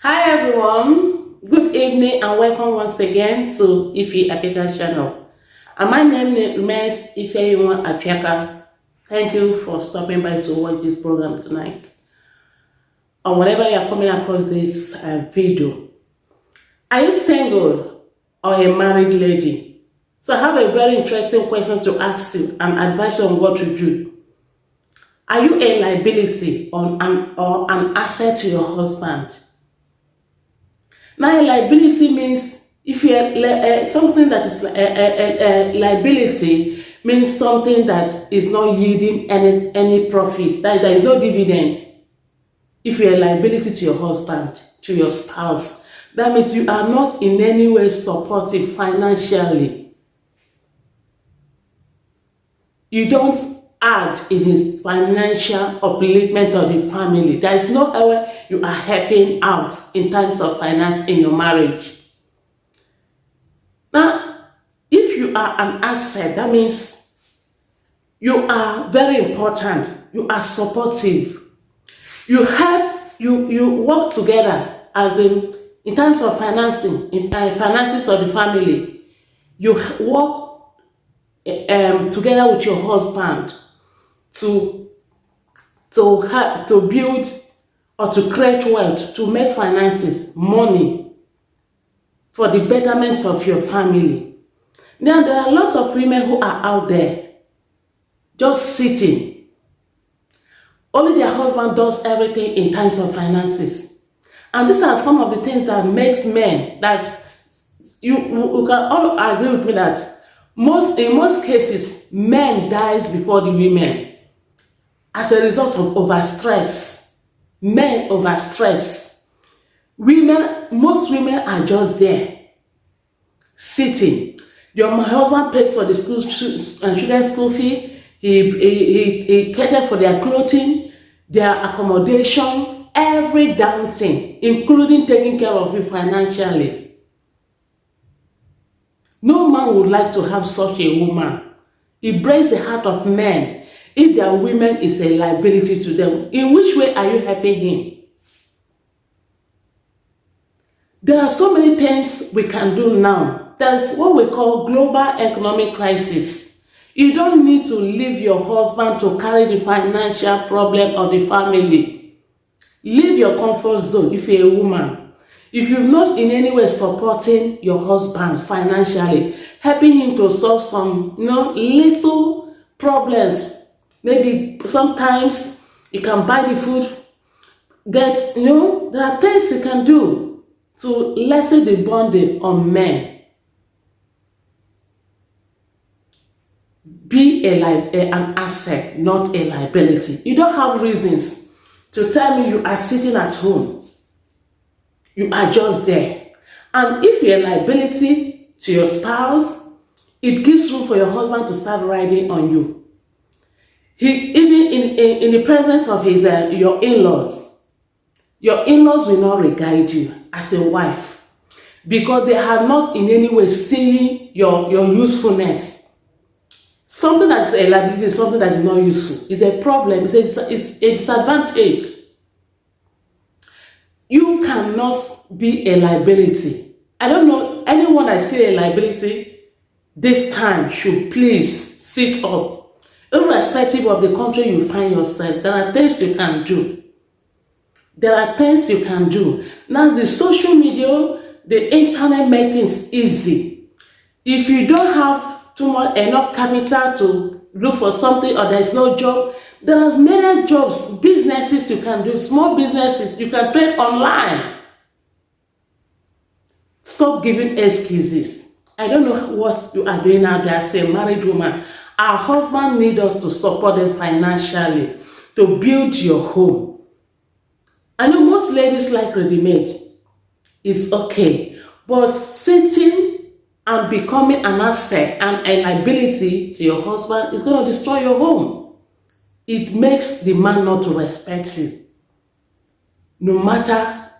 Hi everyone, good evening and welcome once again to Ife Apeka channel. And my name remains Ifeyinwa Apeka. Thank you for stopping by to watch this program tonight. Or whenever you are coming across this video. Are you single or a married lady? So I have a very interesting question to ask you and advice on what to do. Are you a liability or an asset to your husband? Now, liability means if you are something that is liability means something that is not yielding any profit, that there is no dividend. If you are a liability to your husband, to your spouse, that means you are not in any way supportive financially. You don't add in his financial upliftment of the family. There is no way you are helping out in terms of finance in your marriage. Now, if you are an asset, that means you are very important. You are supportive. You help. You work together as in terms of financing, in finances of the family. You work together with your husband to build or to create wealth, to make finances, money for the betterment of your family. Now, there are a lot of women who are out there just sitting. Only their husband does everything in terms of finances. And these are some of the things that makes men, that you can all agree with me that in most cases, men dies before the women as a result of overstress. Men overstress. Most women are just there, sitting. My husband pays for the children's school fee. He caters for their clothing, their accommodation, every damn thing, including taking care of you financially. No man would like to have such a woman. It breaks the heart of men if their women is a liability to them. In which way are you helping him? There are so many things we can do now. There is what we call global economic crisis. You don't need to leave your husband to carry the financial problem of the family. Leave your comfort zone if you're a woman. If you're not in any way supporting your husband financially, helping him to solve some little problems. Maybe sometimes you can buy the food, there are things you can do to lessen the burden on men. Be an asset, not a liability. You don't have reasons to tell me you are sitting at home. You are just there. And if you're a liability to your spouse, it gives room for your husband to start riding on you. Even in the presence of your in-laws will not regard you as a wife because they are not in any way seeing your usefulness. Something that is a liability is something that is not useful. It's a problem. It's a disadvantage. You cannot be a liability. I don't know anyone I see a liability this time should please sit up. Irrespective of the country you find yourself, there are things you can do. There are things you can do. Now, the social media, the internet make things easy. If you don't have enough capital to look for something or there is no job, there are many jobs, businesses you can do, small businesses, you can trade online. Stop giving excuses. I don't know what you are doing out there as a married woman. Our husband needs us to support them financially to build your home. I know most ladies like ready-made. It's okay. But sitting and becoming an asset and a liability to your husband is going to destroy your home. It makes the man not to respect you. No matter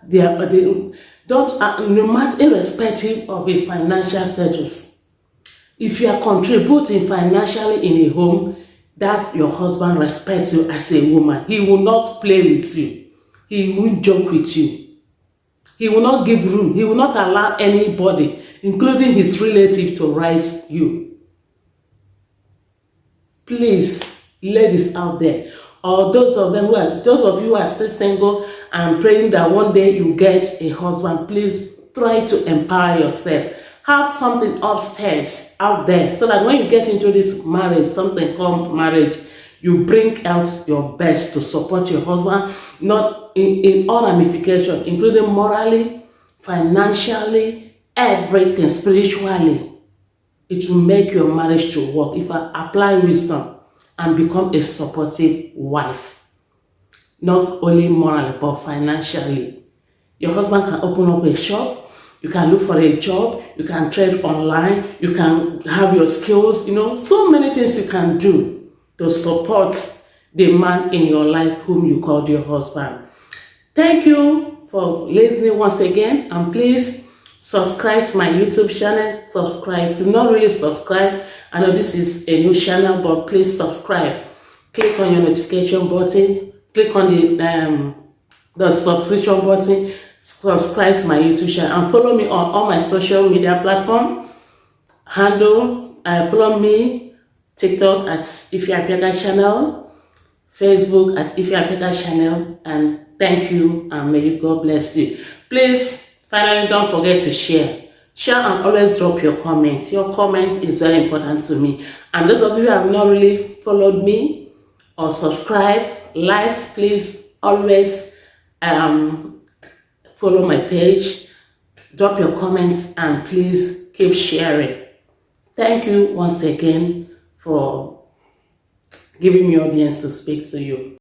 irrespective of his financial status. If you are contributing financially in a home, that your husband respects you as a woman. He will not play with you. He won't joke with you. He will not give room. He will not allow anybody, including his relative, to write you. Please, ladies out there, or those of you who are still single and praying that one day you get a husband, please try to empower yourself. Have something upstairs out there so that when you get into this marriage, something called marriage, you bring out your best to support your husband, not in all ramifications, including morally, financially, everything, spiritually. It will make your marriage to work if I apply wisdom and become a supportive wife, not only morally but financially. Your husband can open up a shop, you can look for a job, you can trade online, you can have your skills, so many things you can do to support the man in your life whom you called your husband. Thank you for listening once again, and please subscribe to my YouTube channel. Subscribe. If you're not really subscribed, I know this is a new channel, but please subscribe. Click on your notification button, click on the subscription button, subscribe to my YouTube channel, and follow me on all my social media platform follow me TikTok at Ifeapiaka channel, Facebook at Ifeapiaka channel, and thank you, and may God bless you. Please, finally, don't forget to share. Share and always drop your comments. Your comment is very important to me. And those of you who have not really followed me or subscribed, liked, please always follow my page, drop your comments, and please keep sharing. Thank you once again for giving me audience to speak to you.